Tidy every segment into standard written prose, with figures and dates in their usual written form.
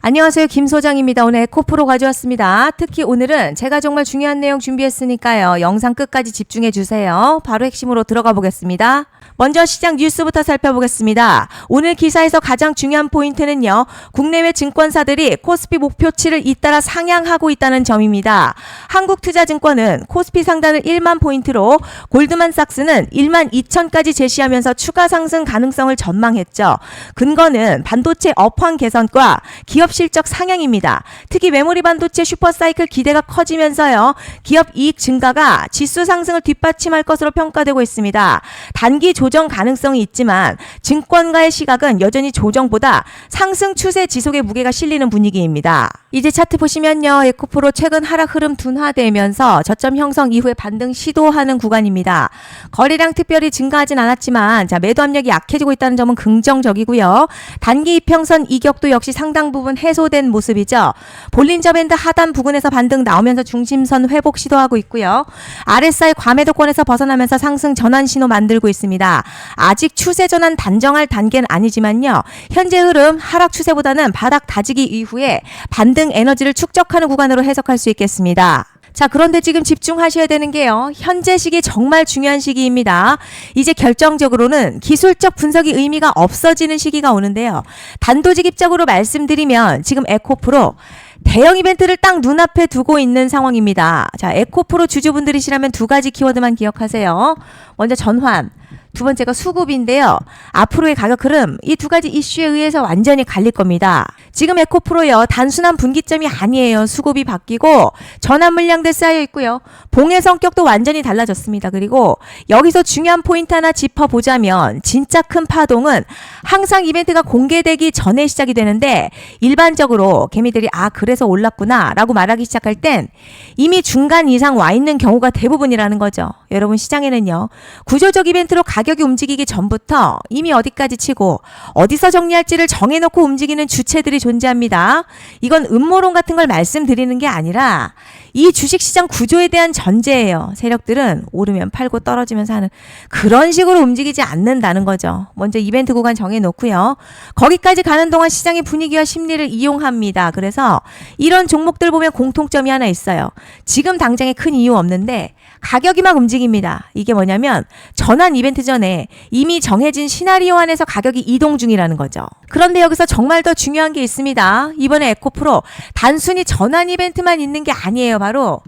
안녕하세요. 김 소장입니다. 오늘 에코프로 가져왔습니다. 특히 오늘은 제가 정말 중요한 내용 준비했으니까요. 영상 끝까지 집중해 주세요. 바로 핵심으로 들어가 보겠습니다. 먼저 시장 뉴스부터 살펴보겠습니다. 오늘 기사에서 가장 중요한 포인트는요. 국내외 증권사들이 코스피 목표치를 잇따라 상향하고 있다는 점입니다. 한국투자증권은 코스피 상단을 1만 포인트로, 골드만삭스는 1만 2천까지 제시하면서 추가 상승 가능성을 전망했죠. 근거는 반도체 업황 개선과 기업 실적 상향입니다. 특히 메모리 반도체 슈퍼사이클 기대가 커지면서요. 기업 이익 증가가 지수 상승을 뒷받침할 것으로 평가되고 있습니다. 단기 조정 가능성이 있지만 증권가의 시각은 여전히 조정보다 상승 추세 지속의 무게가 실리는 분위기입니다. 이제 차트 보시면요. 에코프로 최근 하락 흐름 둔화되면서 저점 형성 이후에 반등 시도하는 구간입니다. 거래량 특별히 증가하진 않았지만 매도 압력이 약해지고 있다는 점은 긍정적이고요. 단기 이평선 이격도 역시 상당 부분 해소된 모습이죠. 볼린저 밴드 하단 부근에서 반등 나오면서 중심선 회복 시도하고 있고요. RSI 과매도권에서 벗어나면서 상승 전환 신호 만들고 있습니다. 아직 추세 전환 단정할 단계는 아니지만요. 현재 흐름 하락 추세보다는 바닥 다지기 이후에 반등 에너지를 축적하는 구간으로 해석할 수 있겠습니다. 자, 그런데 지금 집중하셔야 되는 게요. 현재 시기 정말 중요한 시기입니다. 이제 결정적으로는 기술적 분석이 의미가 없어지는 시기가 오는데요. 단도직입적으로 말씀드리면 지금 에코프로 대형 이벤트를 딱 눈앞에 두고 있는 상황입니다. 자, 에코프로 주주분들이시라면 두 가지 키워드만 기억하세요. 먼저 전환. 두 번째가 수급인데요. 앞으로의 가격 흐름, 이 두 가지 이슈에 의해서 완전히 갈릴 겁니다. 지금 에코프로요. 단순한 분기점이 아니에요. 수급이 바뀌고 전환 물량들 쌓여 있고요. 봉의 성격도 완전히 달라졌습니다. 그리고 여기서 중요한 포인트 하나 짚어보자면 진짜 큰 파동은 항상 이벤트가 공개되기 전에 시작이 되는데 일반적으로 개미들이 그래서 올랐구나 라고 말하기 시작할 땐 이미 중간 이상 와 있는 경우가 대부분이라는 거죠. 여러분 시장에는요. 구조적 이벤트로 가격이 움직이기 전부터 이미 어디까지 치고 어디서 정리할지를 정해놓고 움직이는 주체들이 존재합니다. 이건 음모론 같은 걸 말씀드리는 게 아니라 이 주식시장 구조에 대한 전제예요. 세력들은 오르면 팔고 떨어지면 사는 그런 식으로 움직이지 않는다는 거죠. 먼저 이벤트 구간 정해놓고요. 거기까지 가는 동안 시장의 분위기와 심리를 이용합니다. 그래서 이런 종목들 보면 공통점이 하나 있어요. 지금 당장에 큰 이유 없는데 가격이 막 움직입니다. 이게 뭐냐면 전환 이벤트 전에 이미 정해진 시나리오 안에서 가격이 이동 중이라는 거죠. 그런데 여기서 정말 더 중요한 게 있습니다. 이번에 에코프로 단순히 전환 이벤트만 있는 게 아니에요. 바로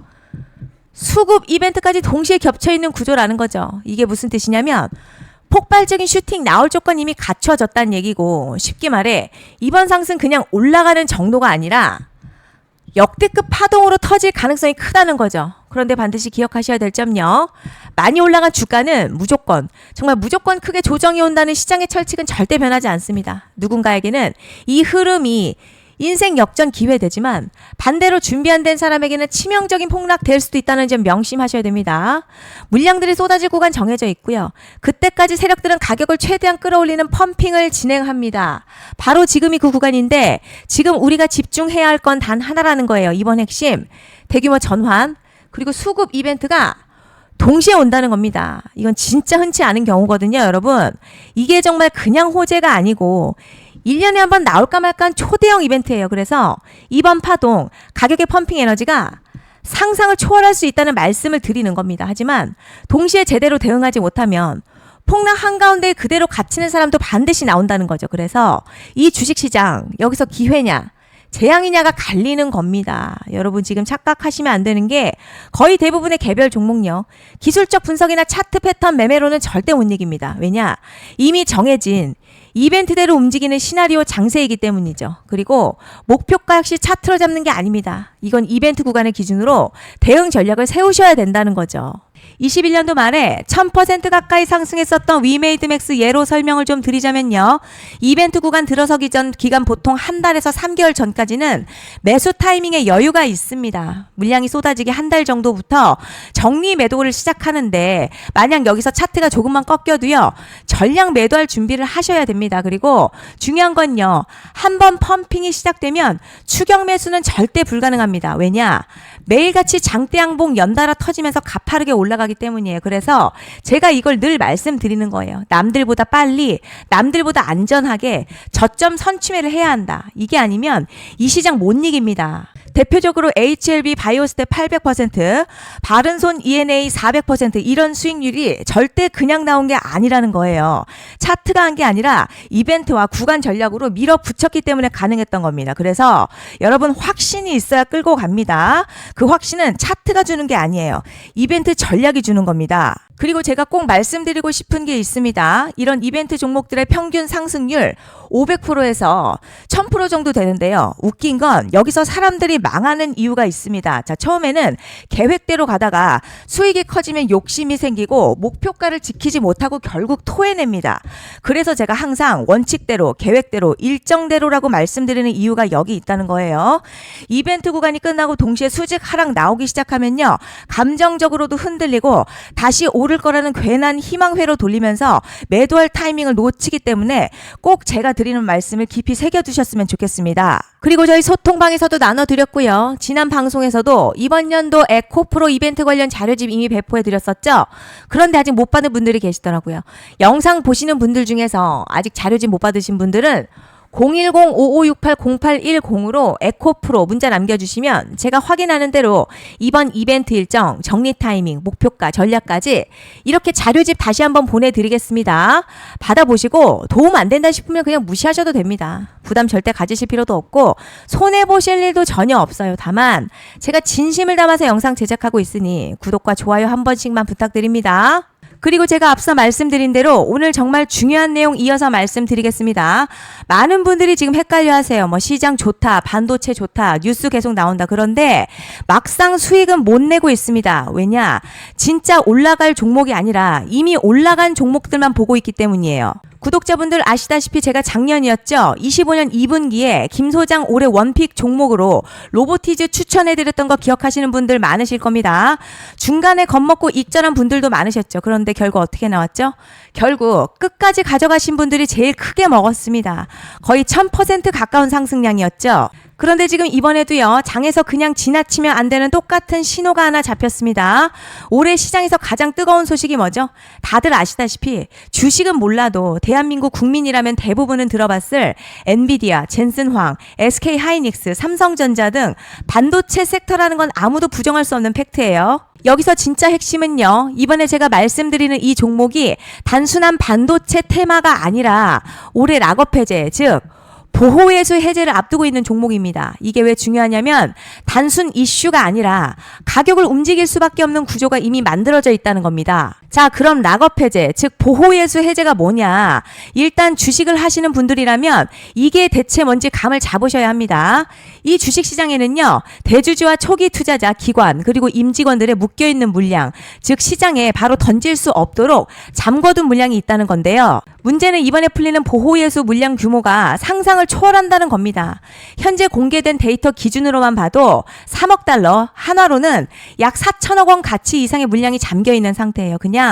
수급 이벤트까지 동시에 겹쳐있는 구조라는 거죠. 이게 무슨 뜻이냐면 폭발적인 슈팅 나올 조건 이미 갖춰졌다는 얘기고, 쉽게 말해 이번 상승 그냥 올라가는 정도가 아니라 역대급 파동으로 터질 가능성이 크다는 거죠. 그런데 반드시 기억하셔야 될 점요. 많이 올라간 주가는 정말 무조건 크게 조정이 온다는 시장의 철칙은 절대 변하지 않습니다. 누군가에게는 이 흐름이 인생 역전 기회되지만 반대로 준비 안 된 사람에게는 치명적인 폭락 될 수도 있다는 점 명심하셔야 됩니다. 물량들이 쏟아질 구간 정해져 있고요. 그때까지 세력들은 가격을 최대한 끌어올리는 펌핑을 진행합니다. 바로 지금이 그 구간인데 지금 우리가 집중해야 할 건 단 하나라는 거예요. 이번 핵심 대규모 전환 그리고 수급 이벤트가 동시에 온다는 겁니다. 이건 진짜 흔치 않은 경우거든요. 여러분 이게 정말 그냥 호재가 아니고 1년에 한 번 나올까 말까한 초대형 이벤트예요. 그래서 이번 파동 가격의 펌핑 에너지가 상상을 초월할 수 있다는 말씀을 드리는 겁니다. 하지만 동시에 제대로 대응하지 못하면 폭락 한가운데 그대로 갇히는 사람도 반드시 나온다는 거죠. 그래서 이 주식시장 여기서 기회냐 재앙이냐가 갈리는 겁니다. 여러분 지금 착각하시면 안 되는 게 거의 대부분의 개별 종목요. 기술적 분석이나 차트 패턴 매매로는 절대 못 이깁니다. 왜냐? 이미 정해진 이벤트대로 움직이는 시나리오 장세이기 때문이죠. 그리고 목표가 역시 차트로 잡는 게 아닙니다. 이건 이벤트 구간을 기준으로 대응 전략을 세우셔야 된다는 거죠. 21년도 말에 1000% 가까이 상승했었던 위메이드맥스 예로 설명을 좀 드리자면요. 이벤트 구간 들어서기 전 기간 보통 한 달에서 3개월 전까지는 매수 타이밍에 여유가 있습니다. 물량이 쏟아지기 한 달 정도부터 정리 매도를 시작하는데 만약 여기서 차트가 조금만 꺾여도요. 전량 매도할 준비를 하셔야 됩니다. 그리고 중요한 건요. 한번 펌핑이 시작되면 추격 매수는 절대 불가능합니다. 왜냐? 매일같이 장대 양봉 연달아 터지면서 가파르게 올라 올라가기 때문이에요. 그래서 제가 이걸 늘 말씀드리는 거예요. 남들보다 빨리, 남들보다 안전하게 저점 선취매를 해야 한다. 이게 아니면 이 시장 못 이깁니다. 대표적으로 HLB 바이오스텝 800%, 바른손 ENA 400% 이런 수익률이 절대 그냥 나온 게 아니라는 거예요. 차트가 한 게 아니라 이벤트와 구간 전략으로 밀어붙였기 때문에 가능했던 겁니다. 그래서 여러분 확신이 있어야 끌고 갑니다. 그 확신은 차트가 주는 게 아니에요. 이벤트 전략이 주는 겁니다. 그리고 제가 꼭 말씀드리고 싶은 게 있습니다. 이런 이벤트 종목들의 평균 상승률 500%에서 1000% 정도 되는데요. 웃긴 건 여기서 사람들이 망하는 이유가 있습니다. 자, 처음에는 계획대로 가다가 수익이 커지면 욕심이 생기고 목표가를 지키지 못하고 결국 토해냅니다. 그래서 제가 항상 원칙대로, 계획대로, 일정대로라고 말씀드리는 이유가 여기 있다는 거예요. 이벤트 구간이 끝나고 동시에 수직 하락 나오기 시작하면요. 감정적으로도 흔들리고 다시 오를 거라는 괜한 희망회로 돌리면서 매도할 타이밍을 놓치기 때문에 꼭 제가 드리는 말씀을 깊이 새겨두셨으면 좋겠습니다. 그리고 저희 소통방에서도 나눠드렸고요. 지난 방송에서도 이번 연도 에코프로 이벤트 관련 자료집 이미 배포해드렸었죠. 그런데 아직 못 받은 분들이 계시더라고요. 영상 보시는 분들 중에서 아직 자료집 못 받으신 분들은 010-5568-0810으로 에코프로 문자 남겨주시면 제가 확인하는 대로 이번 이벤트 일정, 정리 타이밍, 목표가, 전략까지 이렇게 자료집 다시 한번 보내드리겠습니다. 받아보시고 도움 안 된다 싶으면 그냥 무시하셔도 됩니다. 부담 절대 가지실 필요도 없고 손해보실 일도 전혀 없어요. 다만 제가 진심을 담아서 영상 제작하고 있으니 구독과 좋아요 한 번씩만 부탁드립니다. 그리고 제가 앞서 말씀드린 대로 오늘 정말 중요한 내용 이어서 말씀드리겠습니다. 많은 분들이 지금 헷갈려 하세요. 뭐 시장 좋다, 반도체 좋다, 뉴스 계속 나온다. 그런데 막상 수익은 못 내고 있습니다. 왜냐? 진짜 올라갈 종목이 아니라 이미 올라간 종목들만 보고 있기 때문이에요. 구독자분들 아시다시피 제가 작년이었죠. 25년 2분기에 김 소장 올해 원픽 종목으로 로보티즈 추천해드렸던 거 기억하시는 분들 많으실 겁니다. 중간에 겁먹고 익절한 분들도 많으셨죠. 그런데 결국 어떻게 나왔죠? 결국 끝까지 가져가신 분들이 제일 크게 먹었습니다. 거의 1000% 가까운 상승량이었죠. 그런데 지금 이번에도요. 장에서 그냥 지나치면 안 되는 똑같은 신호가 하나 잡혔습니다. 올해 시장에서 가장 뜨거운 소식이 뭐죠? 다들 아시다시피 주식은 몰라도 대한민국 국민이라면 대부분은 들어봤을 엔비디아, 젠슨황, SK하이닉스, 삼성전자 등 반도체 섹터라는 건 아무도 부정할 수 없는 팩트예요. 여기서 진짜 핵심은요. 이번에 제가 말씀드리는 이 종목이 단순한 반도체 테마가 아니라 올해 락업 해제, 즉 보호예수 해제를 앞두고 있는 종목입니다. 이게 왜 중요하냐면 단순 이슈가 아니라 가격을 움직일 수밖에 없는 구조가 이미 만들어져 있다는 겁니다. 자, 그럼 락업 해제, 즉 보호예수 해제가 뭐냐? 일단 주식을 하시는 분들이라면 이게 대체 뭔지 감을 잡으셔야 합니다. 이 주식시장에는요. 대주주와 초기 투자자, 기관, 그리고 임직원들의 묶여있는 물량, 즉 시장에 바로 던질 수 없도록 잠궈둔 물량이 있다는 건데요. 문제는 이번에 풀리는 보호예수 물량 규모가 상상을 초월한다는 겁니다. 현재 공개된 데이터 기준으로만 봐도 3억 달러, 한화로는 약 4천억 원 가치 이상의 물량이 잠겨있는 상태예요. 그냥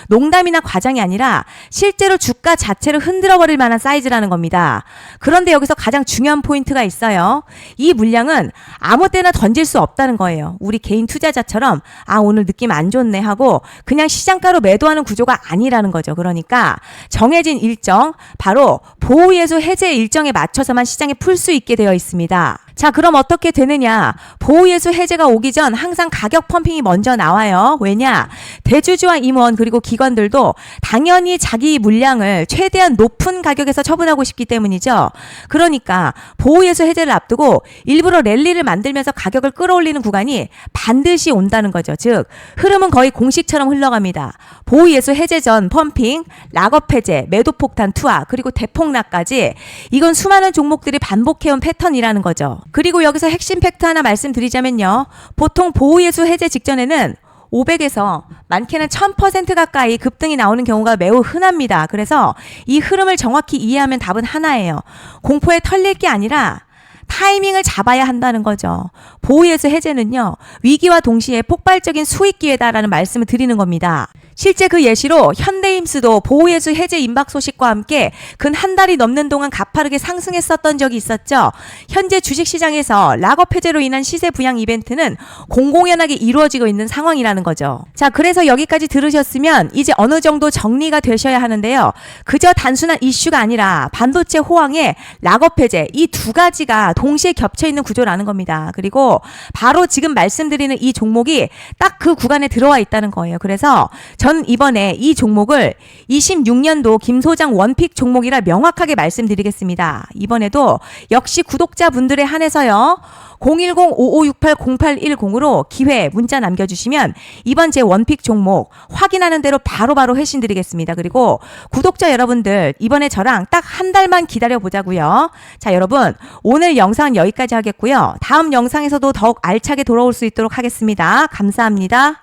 농담이나 과장이 아니라 실제로 주가 자체를 흔들어버릴 만한 사이즈라는 겁니다. 그런데 여기서 가장 중요한 포인트가 있어요. 이 물량은 아무 때나 던질 수 없다는 거예요. 우리 개인 투자자처럼 오늘 느낌 안 좋네 하고 그냥 시장가로 매도하는 구조가 아니라는 거죠. 그러니까 정해진 일정, 바로 보호예수 해제 일정에 맞춰서만 시장에 풀 수 있게 되어 있습니다. 자, 그럼 어떻게 되느냐? 보호예수 해제가 오기 전 항상 가격 펌핑이 먼저 나와요. 왜냐? 대주주와 임원 그리고 기관들도 당연히 자기 물량을 최대한 높은 가격에서 처분하고 싶기 때문이죠. 그러니까 보호예수 해제를 앞두고 일부러 랠리를 만들면서 가격을 끌어올리는 구간이 반드시 온다는 거죠. 즉 흐름은 거의 공식처럼 흘러갑니다. 보호예수 해제 전 펌핑, 락업 해제, 매도 폭탄 투하, 그리고 대폭락까지 이건 수많은 종목들이 반복해온 패턴이라는 거죠. 그리고 여기서 핵심 팩트 하나 말씀드리자면요. 보통 보호예수 해제 직전에는 500에서 많게는 1000% 가까이 급등이 나오는 경우가 매우 흔합니다. 그래서 이 흐름을 정확히 이해하면 답은 하나예요. 공포에 털릴 게 아니라 타이밍을 잡아야 한다는 거죠. 보호예수 해제는요. 위기와 동시에 폭발적인 수익 기회다라는 말씀을 드리는 겁니다. 실제 그 예시로 현대임스도 보호예수 해제 임박 소식과 함께 근 한 달이 넘는 동안 가파르게 상승했었던 적이 있었죠. 현재 주식시장에서 락업 해제로 인한 시세 부양 이벤트는 공공연하게 이루어지고 있는 상황이라는 거죠. 자, 그래서 여기까지 들으셨으면 이제 어느 정도 정리가 되셔야 하는데요. 그저 단순한 이슈가 아니라 반도체 호황에 락업 해제 이 두 가지가 동시에 겹쳐 있는 구조라는 겁니다. 그리고 바로 지금 말씀드리는 이 종목이 딱 그 구간에 들어와 있다는 거예요. 그래서 전 이번에 이 종목을 26년도 김 소장 원픽 종목이라 명확하게 말씀드리겠습니다. 이번에도 역시 구독자분들에 한해서요. 010-5568-0810으로 기회 문자 남겨주시면 이번 제 원픽 종목 확인하는 대로 바로바로 회신 드리겠습니다. 그리고 구독자 여러분들 이번에 저랑 딱 한 달만 기다려 보자고요. 자, 여러분 오늘 영상은 여기까지 하겠고요. 다음 영상에서도 더욱 알차게 돌아올 수 있도록 하겠습니다. 감사합니다.